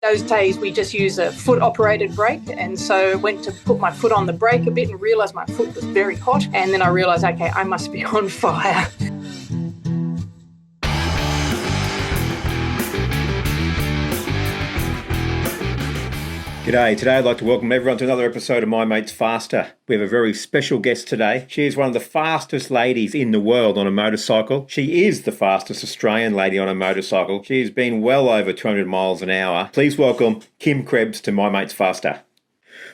Those days we just use a foot-operated brake, and so went to put my foot on the brake a bit and realised my foot was very hot, and then I realised, okay, I must be on fire. G'day, today I'd like to welcome everyone to another episode of My Mate's Faster. We have a very special guest today. She is one of the fastest ladies in the world on a motorcycle. She is the fastest Australian lady on a motorcycle. She's been well over 200 miles an hour. Please welcome Kim Krebs to My Mate's Faster.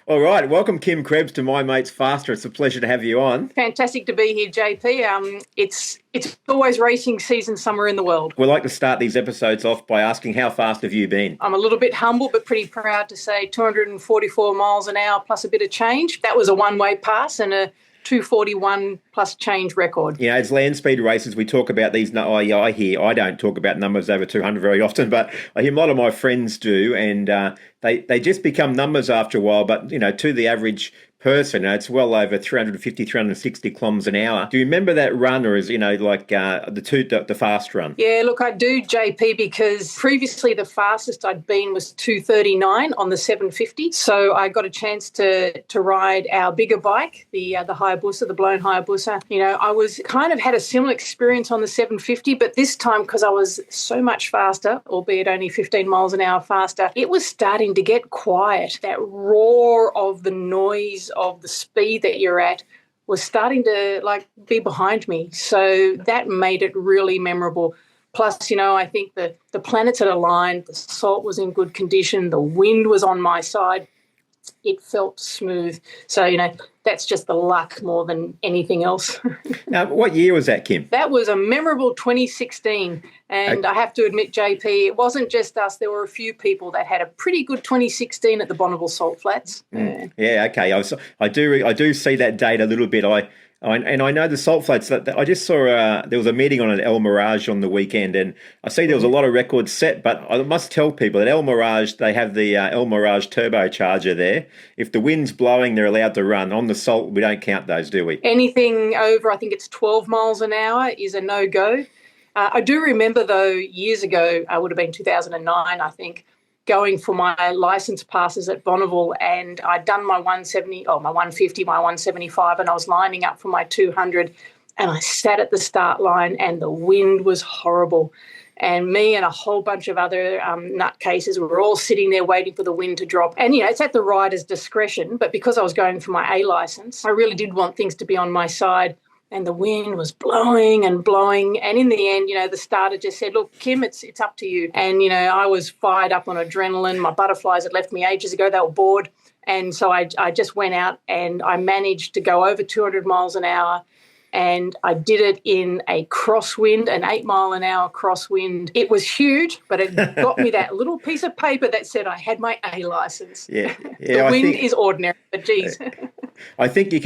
All right, welcome Kim Krebs to My Mate's Faster. It's a pleasure to have you on. Fantastic to be here, JP. It's always racing season somewhere in the world. We like to start these episodes off by asking, how fast have you been? I'm a little bit humble, but pretty proud to say 244 miles an hour plus a bit of change. That was a one-way pass and a 241 plus change record. You know, as land speed races, we talk about these. I don't talk about numbers over 200 very often, but I hear a lot of my friends do, and they just become numbers after a while. But, you know, to the average person, it's well over 350, 360 kilometres an hour. Do you remember that run, or is, the fast run? Yeah, look, I do, JP, because previously the fastest I'd been was 239 on the 750. So I got a chance to ride our bigger bike, the Hayabusa, the blown Hayabusa. You know, I was kind of had a similar experience on the 750, but this time because I was so much faster, albeit only 15 miles an hour faster, it was starting to get quiet. That roar of the noise of the speed that you're at was starting to be behind me. So that made it really memorable. Plus, you know, I think the planets had aligned, the salt was in good condition, the wind was on my side. It felt smooth. So, you know, that's just the luck more than anything else. Now, what year was that, Kim? That was a memorable 2016. And I have to admit, JP, it wasn't just us. There were a few people that had a pretty good 2016 at the Bonneville Salt Flats. Yeah, okay. I do see that date a little bit. And I know the Salt Flats. I just saw there was a meeting on an El Mirage on the weekend, and I see there was a lot of records set. But I must tell people that El Mirage, they have the El Mirage turbocharger there. If the wind's blowing, they're allowed to run. On the Salt, we don't count those, do we? Anything over, I think it's 12 miles an hour is a no-go. I do remember, though, years ago, it would have been 2009, I think, going for my license passes at Bonneville, and I'd done my 150, my 175, and I was lining up for my 200, and I sat at the start line and the wind was horrible. And me and a whole bunch of other nutcases were all sitting there waiting for the wind to drop. And, you know, it's at the rider's discretion, but because I was going for my A license, I really did want things to be on my side. And the wind was blowing and blowing. And in the end, you know, the starter just said, look, Kim, it's up to you. And, you know, I was fired up on adrenaline. My butterflies had left me ages ago. They were bored. And so I just went out and I managed to go over 200 miles an hour. And I did it in a crosswind, an 8 mile an hour crosswind. It was huge, but it got me that little piece of paper that said I had my A license. Yeah. The wind is ordinary, but geez. I think you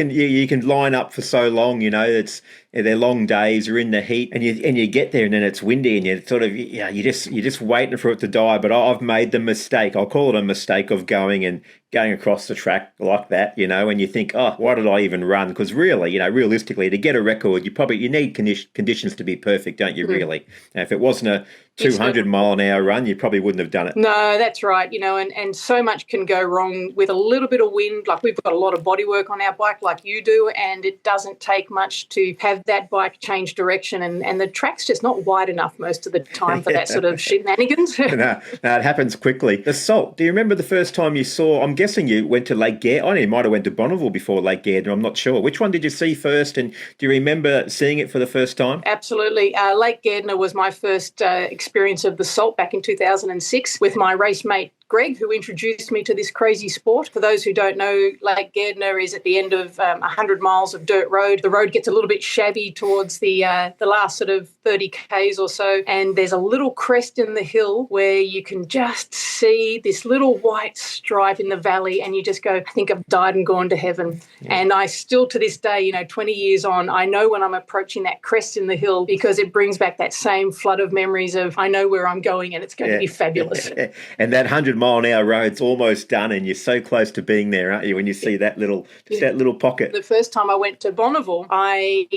can line up for so long, you know, they're long days, you're in the heat, and you get there and then it's windy and you're just waiting for it to die. But I've made the mistake, I'll call it a mistake, of going across the track like that, you know, and you think, oh, why did I even run? Because really, you know, realistically, to get a record, you need conditions to be perfect, don't you, really? Now, if it wasn't a 200 mile an hour run, you probably wouldn't have done it. No, that's right, you know, and so much can go wrong with a little bit of wind. Like, we've got a lot of bodywork on our bike like you do, and it doesn't take much to have that bike change direction, and the track's just not wide enough most of the time for that sort of shenanigans. No, it happens quickly. The Salt, do you remember the first time you saw, I'm guessing you went to Lake Gairdner. I know you might have went to Bonneville before Lake Gairdner, I'm not sure. Which one did you see first, and do you remember seeing it for the first time? Absolutely. Lake Gairdner was my first experience of the Salt back in 2006 with my race mate Greg, who introduced me to this crazy sport. For those who don't know, Lake Gairdner is at the end of 100 miles of dirt road. The road gets a little bit shabby towards the last sort of 30 k's or so, and there's a little crest in the hill where you can just see this little white stripe in the valley, and you just go, I think I've died and gone to heaven. Yeah. And I still, to this day, you know, 20 years on, I know when I'm approaching that crest in the hill, because it brings back that same flood of memories of, I know where I'm going and it's going to be fabulous. And that 100 100-mile-an-hour road's almost done, and you're so close to being there, aren't you? When you see that little pocket. The first time I went to Bonneville, I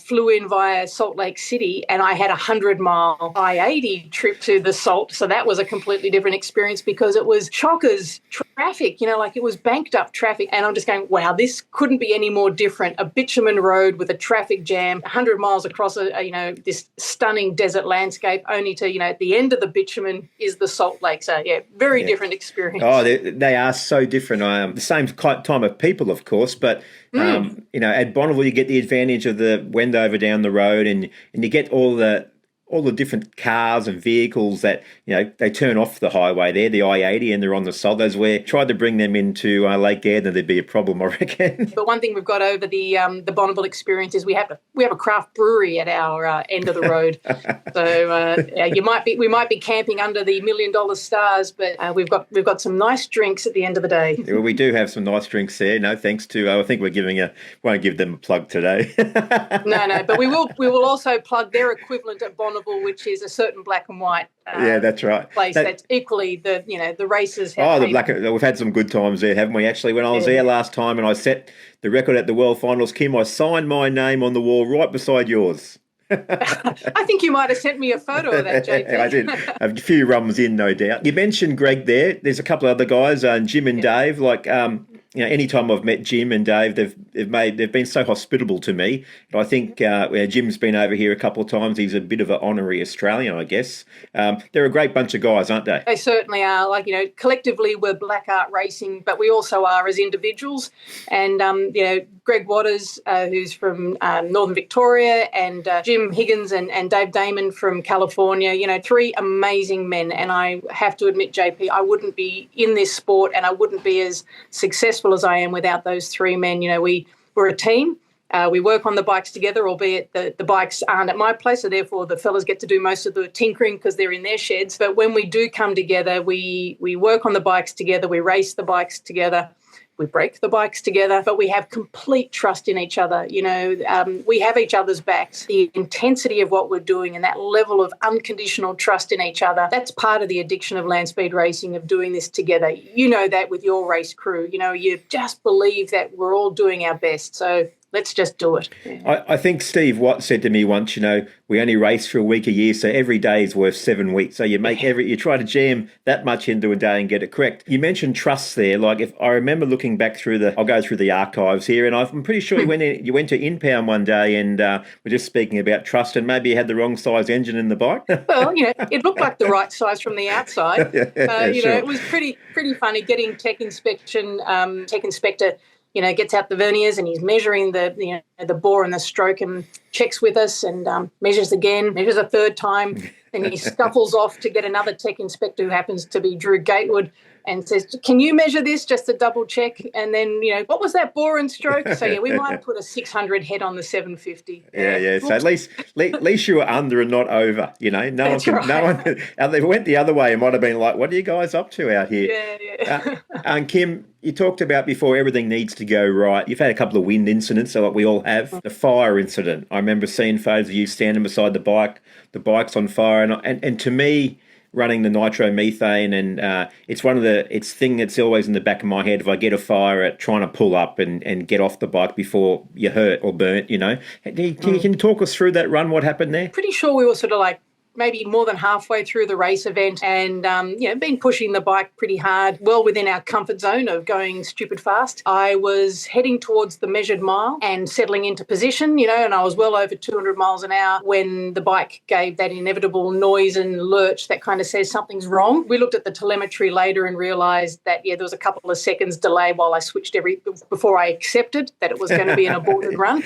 flew in via Salt Lake City, and I had a 100-mile I-80 trip to the Salt. So that was a completely different experience because it was chockers traffic, like it was banked up traffic. And I'm just going, wow, this couldn't be any more different. A bitumen road with a traffic jam, 100 miles across this stunning desert landscape, only to, at the end of the bitumen is the Salt Lake. So, very different experience. Oh, they are so different. The same time of people, of course, but, at Bonneville, you get the advantage of the Wendover down the road, and you get all the different cars and vehicles that, they turn off the highway there, the I-80, and they're on the Salt. Those where tried to bring them into Lake Gardner, there'd be a problem, I reckon. But one thing we've got over the Bonneville experience is we have a craft brewery at our end of the road. So we might be camping under the $1 million stars, but we've got some nice drinks at the end of the day. Well, we do have some nice drinks there. No, thanks to I think won't give them a plug today. No, but we will also plug their equivalent at Bonneville, which is a certain black and white. That's right. Place that's equally the races. We've had some good times there, haven't we? Actually, when I was there last time and I set the record at the World Finals, Kim, I signed my name on the wall right beside yours. I think you might have sent me a photo of that, JP. I did. A few rums in, no doubt. You mentioned Greg there. There's a couple of other guys, Jim and Dave. Anytime I've met Jim and Dave, they've been so hospitable to me. I think Jim's been over here a couple of times. He's a bit of an honorary Australian, I guess. They're a great bunch of guys, aren't they? They certainly are. Collectively we're Black Art Racing, but we also are as individuals. And Greg Waters, who's from Northern Victoria, and Jim Higgins and Dave Damon from California. Three amazing men. And I have to admit, JP, I wouldn't be in this sport, and I wouldn't be as successful as I am without those three men. We're a team. We work on the bikes together, albeit the bikes aren't at my place, so therefore the fellas get to do most of the tinkering because they're in their sheds. But when we do come together, we work on the bikes together, we race the bikes together, we break the bikes together, but we have complete trust in each other. We have each other's backs. The intensity of what we're doing and that level of unconditional trust in each other, that's part of the addiction of land speed racing, of doing this together. You know that with your race crew. You just believe that we're all doing our best. So let's just do it. Yeah. I think Steve Watt said to me once, we only race for a week a year, so every day is worth 7 weeks. So you try to jam that much into a day and get it correct. You mentioned trust there. If I remember looking back I'll go through the archives here, and I'm pretty sure you went to Impound one day and we're just speaking about trust, and maybe you had the wrong size engine in the bike. Well, it looked like the right size from the outside. Sure. It was pretty funny getting tech inspector gets out the verniers and he's measuring the bore and the stroke and checks with us and measures again, measures a third time, and he scuffles off to get another tech inspector who happens to be Drew Gatewood and says, "Can you measure this just to double check?" And then, what was that bore and stroke? So, we might have put a 600 head on the 750. Yeah. So at least you were under and not over, No one, if they went the other way, it might have been like, what are you guys up to out here? Yeah. And Kim, you talked about before everything needs to go right. You've had a couple of wind incidents, so what we all have. The fire incident. I remember seeing photos of you standing beside the bike, the bike's on fire, and to me, running the nitromethane, and it's thing that's always in the back of my head. If I get a fire at trying to pull up and get off the bike before you're hurt or burnt, Can you talk us through that run? What happened there? Pretty sure we were sort of maybe more than halfway through the race event and, been pushing the bike pretty hard, well within our comfort zone of going stupid fast. I was heading towards the measured mile and settling into position, and I was well over 200 miles an hour when the bike gave that inevitable noise and lurch that kind of says something's wrong. We looked at the telemetry later and realised that, there was a couple of seconds delay while I switched before I accepted that it was going to be an aborted run.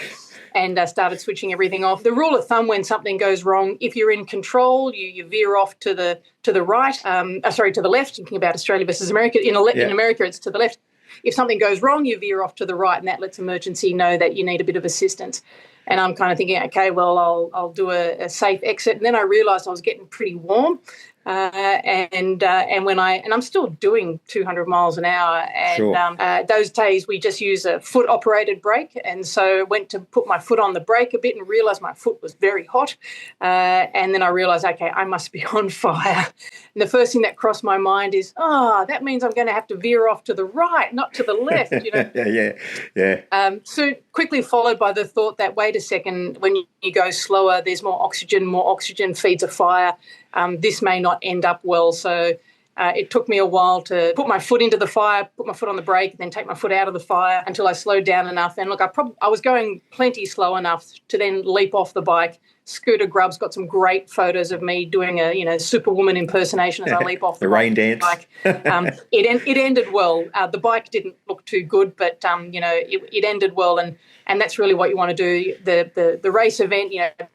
And started switching everything off. The rule of thumb when something goes wrong, if you're in control, you veer off to the right. To the left. Thinking about Australia versus America. In America, it's to the left. If something goes wrong, you veer off to the right, and that lets emergency know that you need a bit of assistance. And I'm kind of thinking, okay, well, I'll do a safe exit. And then I realised I was getting pretty warm. And when I'm still doing 200 miles an hour, and Sure. those days we just use a foot operated brake, and so went to put my foot on the brake a bit and realised my foot was very hot, and then I realised, okay, I must be on fire. And the first thing that crossed my mind is, that means I'm going to have to veer off to the right, not to the left. Yeah. So quickly followed by the thought that, wait a second, when you go slower, there's more oxygen feeds a fire. This may not end up well. So it took me a while to put my foot into the fire, put my foot on the brake, and then take my foot out of the fire until I slowed down enough. And look, I was going plenty slow enough to then leap off the bike. Scooter Grub's got some great photos of me doing a Superwoman impersonation as I leap off the rain dance. Bike. It ended well. The bike didn't look too good, but it ended well, and that's really what you want to do. The race event,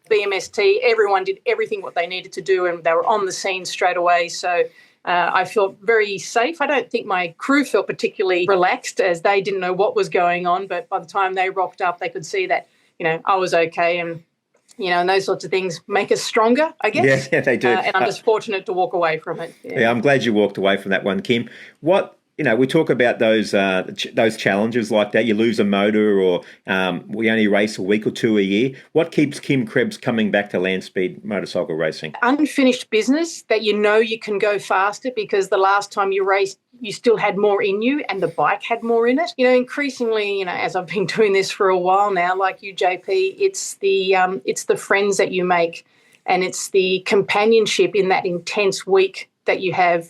BMST, everyone did everything what they needed to do, and they were on the scene straight away. So I felt very safe. I don't think my crew felt particularly relaxed, as they didn't know what was going on, but by the time they rocked up, they could see that I was okay, and those sorts of things make us stronger, I guess. Yeah, they do. And I'm just fortunate to walk away from it. Yeah, I'm glad you walked away from that one, Kim. We talk about those challenges like that. You lose a motor, or we only race a week or two a year. What keeps Kim Krebs coming back to land speed motorcycle racing? Unfinished business, that you can go faster because the last time you raced, you still had more in you and the bike had more in it. Increasingly, as I've been doing this for a while now, like you, JP, it's the friends that you make, and it's the companionship in that intense week that you have.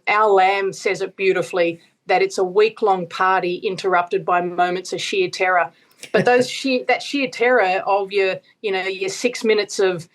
Our Lamb says it beautifully, that it's a week-long party interrupted by moments of sheer terror. But that sheer terror of your 6 minutes of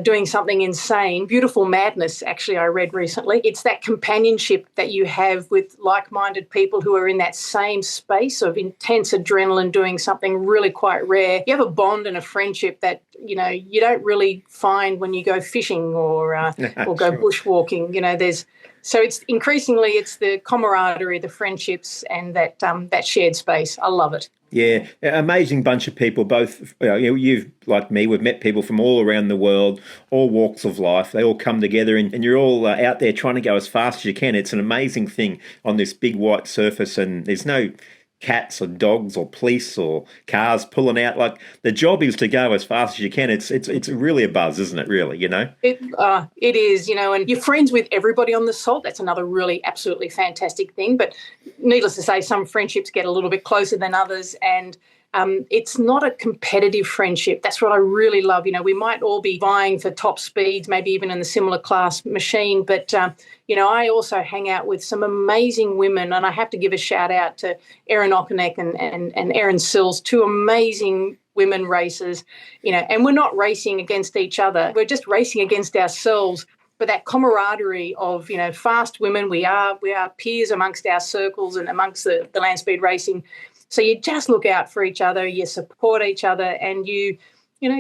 doing something insane, beautiful madness, actually, I read recently. It's that companionship that you have with like-minded people who are in that same space of intense adrenaline doing something really quite rare. You have a bond and a friendship that, you don't really find when you go fishing or go bushwalking. So it's increasingly the camaraderie, the friendships, and that shared space. I love it. Yeah, amazing bunch of people. Both, you've, like me, we've met people from all around the world, all walks of life. They all come together, and you're all out there trying to go as fast as you can. It's an amazing thing on this big white surface, and there's no cats or dogs or police or cars pulling out. Like, the job is to go as fast as you can. It's really a buzz, isn't it? Really, It is, and you're friends with everybody on the salt. That's another really absolutely fantastic thing. But needless to say, some friendships get a little bit closer than others, and it's not a competitive friendship. That's what I really love. We might all be vying for top speeds, maybe even in the similar class machine, but I also hang out with some amazing women, and I have to give a shout out to Erin Okonek and Erin Sills, two amazing women racers, and we're not racing against each other. We're just racing against ourselves. But that camaraderie of, fast women, we are peers amongst our circles and amongst the land speed racing. So you just look out for each other, you support each other, and you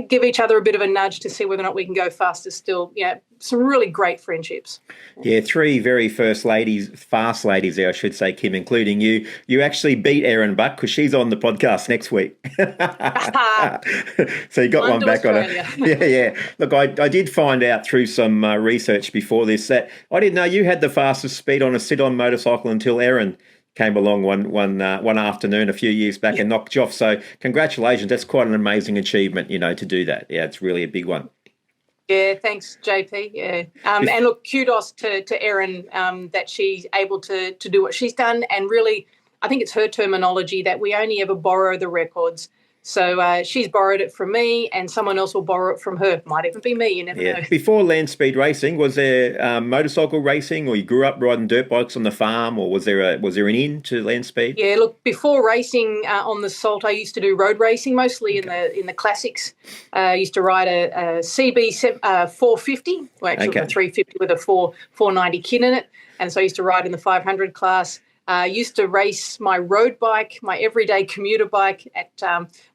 give each other a bit of a nudge to see whether or not we can go faster still. Some really great friendships. Yeah, three very fast ladies, I should say, Kim, including you. You actually beat Erin Buck because she's on the podcast next week. So you got one back on her. Yeah. Look, I did find out through some research before this that I didn't know you had the fastest speed on a sit-on motorcycle until Erin came along one afternoon a few years back and knocked you off. So congratulations. That's quite an amazing achievement, to do that. Yeah, it's really a big one. Yeah, thanks, JP. Yeah. And look, kudos to Erin that she's able to do what she's done. And really, I think it's her terminology that we only ever borrow the records. So she's borrowed it from me, and someone else will borrow it from her. Might even be me, you never know. Before land speed racing, was there motorcycle racing, or you grew up riding dirt bikes on the farm, or was there an in to land speed? Yeah, look, before racing on the salt, I used to do road racing, mostly in the classics. I used to ride a CB 450, well, actually a 350 with a 490 kit in it, and so I used to ride in the 500 class. I used to race my road bike, my everyday commuter bike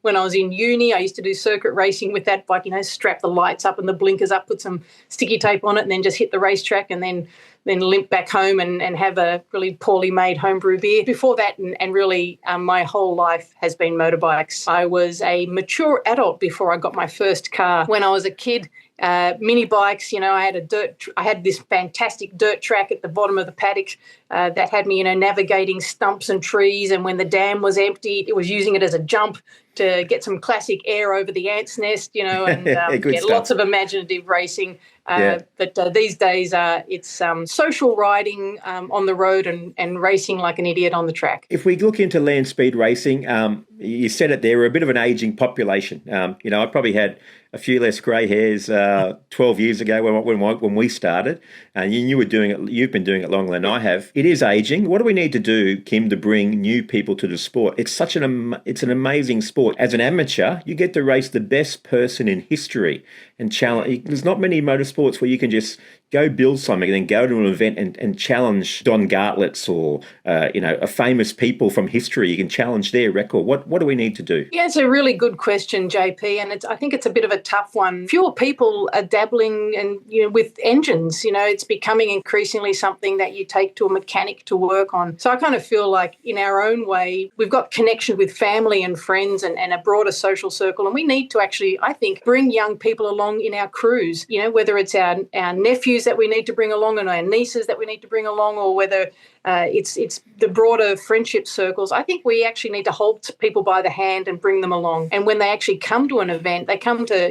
when I was in uni. I used to do circuit racing with that bike, strap the lights up and the blinkers up, put some sticky tape on it, and then just hit the racetrack and then limp back home and have a really poorly made homebrew beer. Before that, and really my whole life has been motorbikes. I was a mature adult before I got my first car. When I was a kid, Mini bikes, I had this fantastic dirt track at the bottom of the paddock that had me, navigating stumps and trees. And when the dam was empty, it was using it as a jump to get some classic air over the ant's nest, and lots of imaginative racing. But these days, it's social riding on the road and racing like an idiot on the track. If we look into land speed racing, you said it there, we're a bit of an ageing population. I probably had a few less grey hairs 12 years ago when we started, and you were doing it. You've been doing it longer than I have. It is ageing. What do we need to do, Kim, to bring new people to the sport? It's it's an amazing sport. As an amateur, you get to race the best person in history and challenge. There's not many motorsports where you can just go build something and then go to an event and challenge Don Gartlett's or a famous people from history. You can challenge their record. What do we need to do? Yeah, it's a really good question, JP, and I think it's a bit of a tough one. Fewer people are dabbling with engines. It's becoming increasingly something that you take to a mechanic to work on. So I kind of feel like in our own way, we've got connection with family and friends and a broader social circle, and we need to actually, I think, bring young people along in our crews, whether it's our nephews that we need to bring along and our nieces that we need to bring along, or whether it's the broader friendship circles. I think we actually need to hold people by the hand and bring them along. And when they actually come to an event, they come to,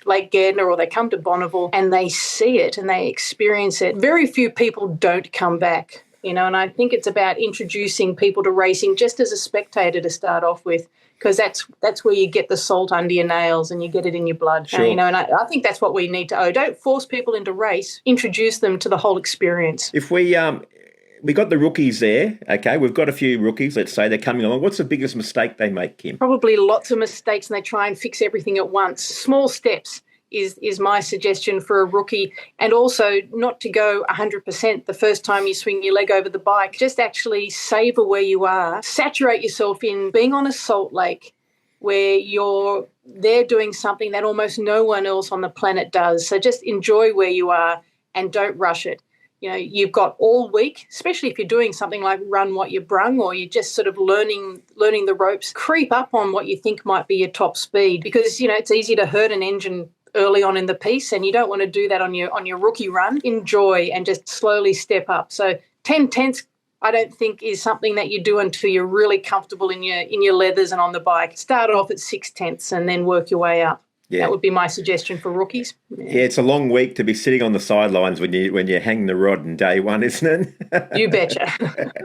Lake Gardner or they come to Bonneville and they see it and they experience it. Very few people don't come back, and I think it's about introducing people to racing just as a spectator to start off with, because that's where you get the salt under your nails and you get it in your blood. Sure. And I think that's what we need to Don't force people into race, introduce them to the whole experience. If we got the rookies there, okay, we've got a few rookies, let's say, they're coming along. What's the biggest mistake they make, Kim? Probably lots of mistakes, and they try and fix everything at once. Small steps is my suggestion for a rookie, and also not to go 100% the first time you swing your leg over the bike. Just actually savor where you are. Saturate yourself in being on a salt lake where you're there doing something that almost no one else on the planet does. So just enjoy where you are and don't rush it. You've got all week, especially if you're doing something like run what you brung, or you're just sort of learning the ropes. Creep up on what you think might be your top speed, because, it's easy to hurt an engine early on in the piece, and you don't want to do that on your rookie run. Enjoy and just slowly step up. So 10 tenths, I don't think, is something that you do until you're really comfortable in your leathers and on the bike. Start off at 6 tenths and then work your way up. Yeah. That would be my suggestion for rookies. Yeah, it's a long week to be sitting on the sidelines when you hang the rod in day one, isn't it? You betcha.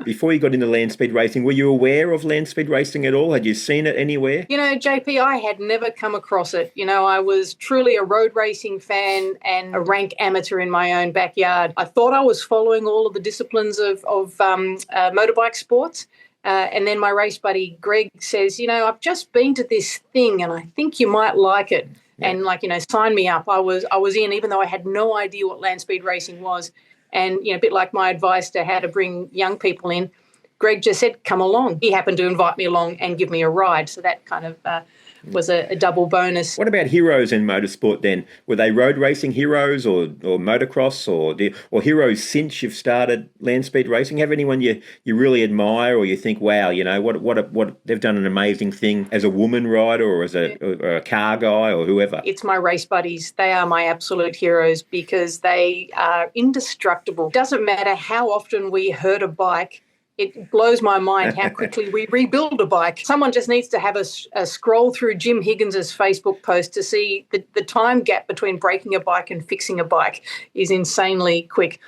Before you got into land speed racing, were you aware of land speed racing at all? Had you seen it anywhere? JP, I had never come across it. I was truly a road racing fan and a rank amateur in my own backyard. I thought I was following all of the disciplines of motorbike sports. And then my race buddy, Greg, says, I've just been to this thing and I think you might like it. Yeah. And sign me up. I was in, even though I had no idea what land speed racing was. And, a bit like my advice to how to bring young people in, Greg just said, come along. He happened to invite me along and give me a ride. So that kind of was a double bonus. What about heroes in motorsport then? Were they road racing heroes or motocross or heroes since you've started land speed racing? Have anyone you really admire or you think, wow, what they've done an amazing thing as a woman rider or as a car guy or whoever? It's my race buddies. They are my absolute heroes because they are indestructible. Doesn't matter how often we hurt a bike. It blows my mind how quickly we rebuild a bike. Someone just needs to have a scroll through Jim Higgins's Facebook post to see the time gap between breaking a bike and fixing a bike is insanely quick.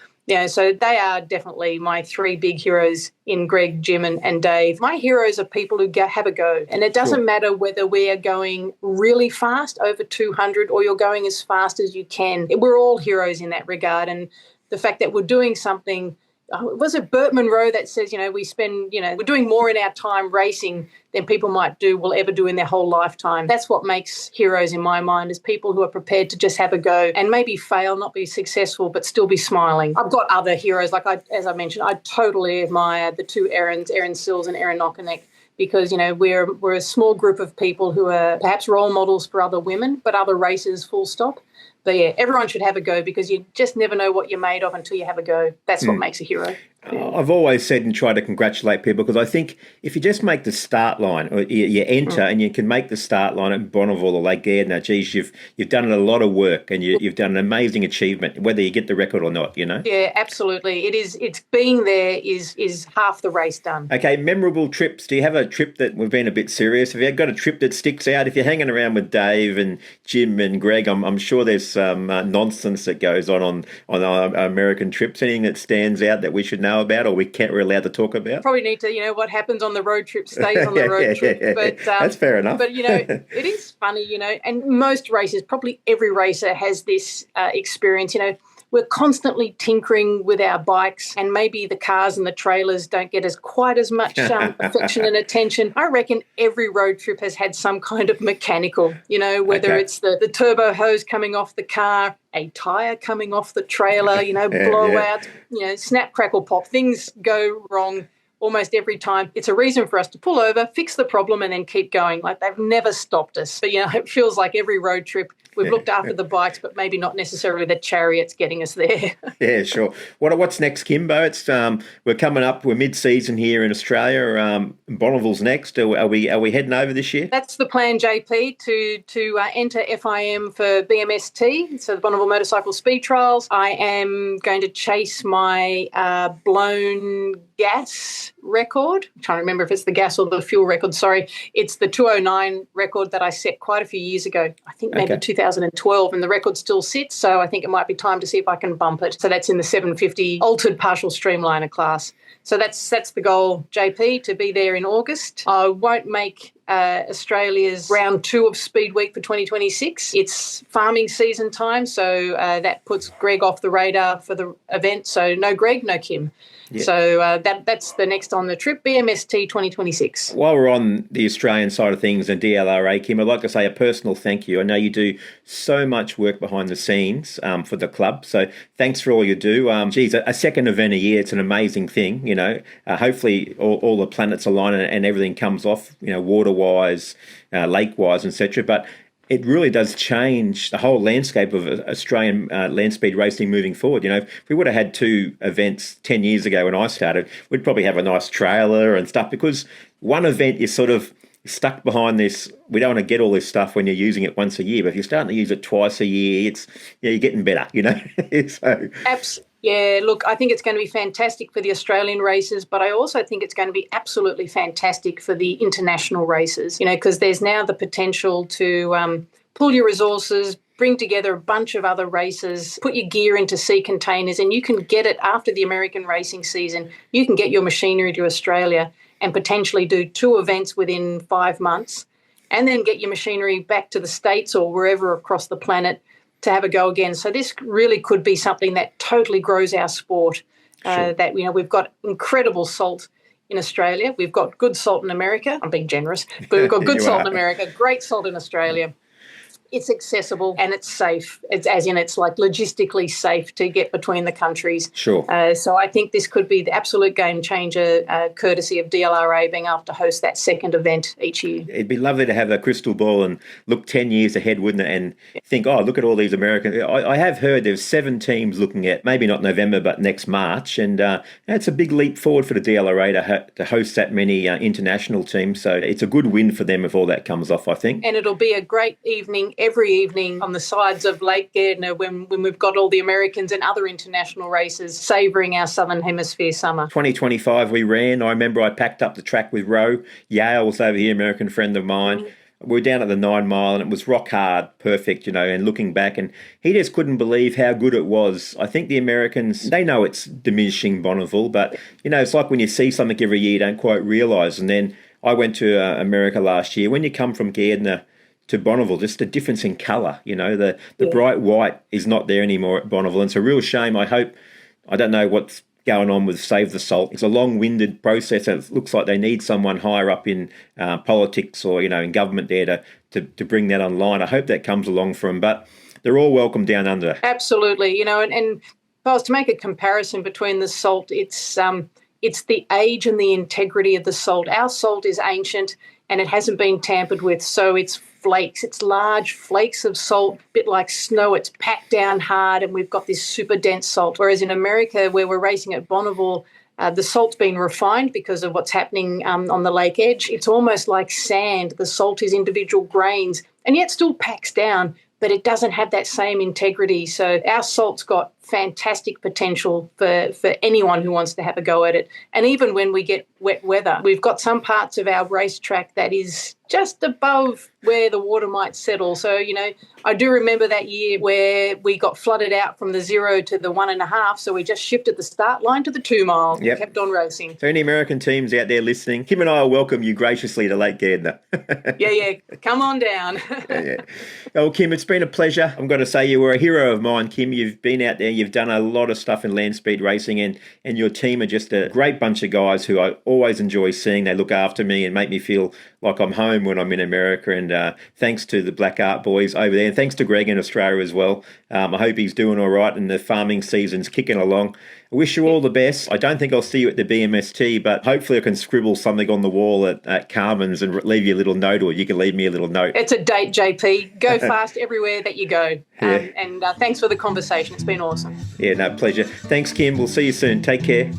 So they are definitely my three big heroes in Greg, Jim and Dave. My heroes are people who have a go. And it doesn't matter whether we are going really fast, over 200, or you're going as fast as you can. We're all heroes in that regard. And the fact that we're doing something... Was it Burt Munro that says, we spend, we're doing more in our time racing than people will ever do in their whole lifetime. That's what makes heroes in my mind, is people who are prepared to just have a go and maybe fail, not be successful, but still be smiling. I've got other heroes, as I mentioned, I totally admire the two Erin Sills and Erin Knockaneck, because, we're a small group of people who are perhaps role models for other women, but other racers, full stop. But yeah, everyone should have a go because you just never know what you're made of until you have a go. That's what makes a hero. I've always said and tried to congratulate people because I think if you just make the start line, or you enter and you can make the start line at Bonneville or Lake Gairdner, geez, you've done a lot of work and you've done an amazing achievement, whether you get the record or not, you know? Yeah, absolutely. It is. It's being there is half the race done. Okay, memorable trips. Do you have a trip that we've been a bit serious? Have you got a trip that sticks out? If you're hanging around with Dave and Jim and Greg, I'm sure there's some nonsense that goes on our American trips. Anything that stands out that we should know about or we're allowed to talk about? Probably need to, what happens on the road trip stays on the road trip. But that's fair enough. But, it is funny, and most races, probably every racer has this experience, We're constantly tinkering with our bikes and maybe the cars and the trailers don't get quite as much affection and attention. I reckon every road trip has had some kind of mechanical, whether it's the turbo hose coming off the car, a tyre coming off the trailer, blowouts, snap, crackle, pop. Things go wrong almost every time. It's a reason for us to pull over, fix the problem and then keep going. Like they've never stopped us. But, it feels like every road trip we've looked after the bikes, but maybe not necessarily the chariots getting us there. Yeah, sure. What's next, Kimbo? It's we're coming up. We're mid-season here in Australia. Bonneville's next. Are we heading over this year? That's the plan, JP, to enter FIM for BMST, so the Bonneville Motorcycle Speed Trials. I am going to chase my blown gas record. I'm trying to remember if it's the gas or the fuel record. Sorry, it's the 209 record that I set quite a few years ago. I think maybe 2012, and the record still sits. So I think it might be time to see if I can bump it. So that's in the 750 altered partial streamliner class. So that's the goal, JP, to be there in August. I won't make Australia's round 2 of Speed Week for 2026. It's farming season time, so that puts Greg off the radar for the event. So no Greg, no Kim. Yeah. So that's the next on the trip, BMST 2026. While we're on the Australian side of things and DLRA, Kim, I'd like to say a personal thank you. I know you do so much work behind the scenes for the club, so thanks for all you do. A second event a year, it's an amazing thing, hopefully all the planets align and everything comes off, water-wise, lake-wise, etc. But it really does change the whole landscape of Australian land speed racing moving forward. If we would have had 2 events 10 years ago when I started, we'd probably have a nice trailer and stuff, because one event is sort of stuck behind this. We don't want to get all this stuff when you're using it once a year, but if you're starting to use it twice a year, you're getting better, so. Absolutely. Yeah, look, I think it's going to be fantastic for the Australian races, but I also think it's going to be absolutely fantastic for the international races, because there's now the potential to pull your resources, bring together a bunch of other races, put your gear into sea containers, and you can get it after the American racing season. You can get your machinery to Australia and potentially do 2 events within 5 months, and then get your machinery back to the States or wherever across the planet to have a go again. So this really could be something that totally grows our sport. Sure. That we've got incredible salt in Australia. We've got good salt in America. I'm being generous, but we've got good salt in America, great salt in Australia. It's accessible and it's safe. It's like logistically safe to get between the countries. Sure. So I think this could be the absolute game changer, courtesy of DLRA being able to host that second event each year. It'd be lovely to have a crystal ball and look 10 years ahead, wouldn't it? And think, look at all these Americans. I have heard there's 7 teams looking at maybe not November, but next March. And it's a big leap forward for the DLRA to host that many international teams. So it's a good win for them if all that comes off, I think. And it'll be a great evening every evening on the sides of Lake Gairdner when we've got all the Americans and other international races savouring our Southern Hemisphere summer. 2025 we ran. I remember I packed up the track with Roe. Yale was over here, American friend of mine. We were down at the 9 Mile and it was rock hard, perfect, and looking back, and he just couldn't believe how good it was. I think the Americans, they know it's diminishing Bonneville, but, it's like when you see something every year you don't quite realise. And then I went to America last year. When you come from Gairdner to Bonneville, just a difference in colour, the bright white is not there anymore at Bonneville. And it's a real shame. I don't know what's going on with Save the Salt. It's a long-winded process. It looks like they need someone higher up in politics or, in government there to bring that online. I hope that comes along for them, but they're all welcome down under. Absolutely. And if I was to make a comparison between the salt, it's the age and the integrity of the salt. Our salt is ancient and it hasn't been tampered with, so it's flakes. It's large flakes of salt, a bit like snow. It's packed down hard and we've got this super dense salt. Whereas in America, where we're racing at Bonneville, The salt's been refined because of what's happening on the lake edge. It's almost like sand. The salt is individual grains and yet still packs down, but it doesn't have that same integrity. So our salt's got fantastic potential for anyone who wants to have a go at it. And even when we get wet weather, we've got some parts of our racetrack that is just above where the water might settle. So, I do remember that year where we got flooded out from the 0 to the 1.5. So we just shifted the start line to the 2 mile and kept on racing. So any American teams out there listening, Kim and I will welcome you graciously to Lake Gardner. Yeah. Come on down. Yeah. Oh, Kim, it's been a pleasure. I'm going to say you were a hero of mine, Kim. You've been out there, you've done a lot of stuff in land speed racing, and your team are just a great bunch of guys who I always enjoy seeing. They look after me and make me feel like I'm home when I'm in America. And thanks to the Black Art boys over there, and thanks to Greg in Australia as well. I hope he's doing all right and the farming season's kicking along. I wish you all the best. I don't think I'll see you at the BMST, but hopefully I can scribble something on the wall at Carmen's and leave you a little note, or you can leave me a little note. It's a date, JP. Go fast everywhere that you go. And thanks for the conversation. It's been awesome. Yeah, no, pleasure. Thanks, Kim. We'll see you soon. Take care.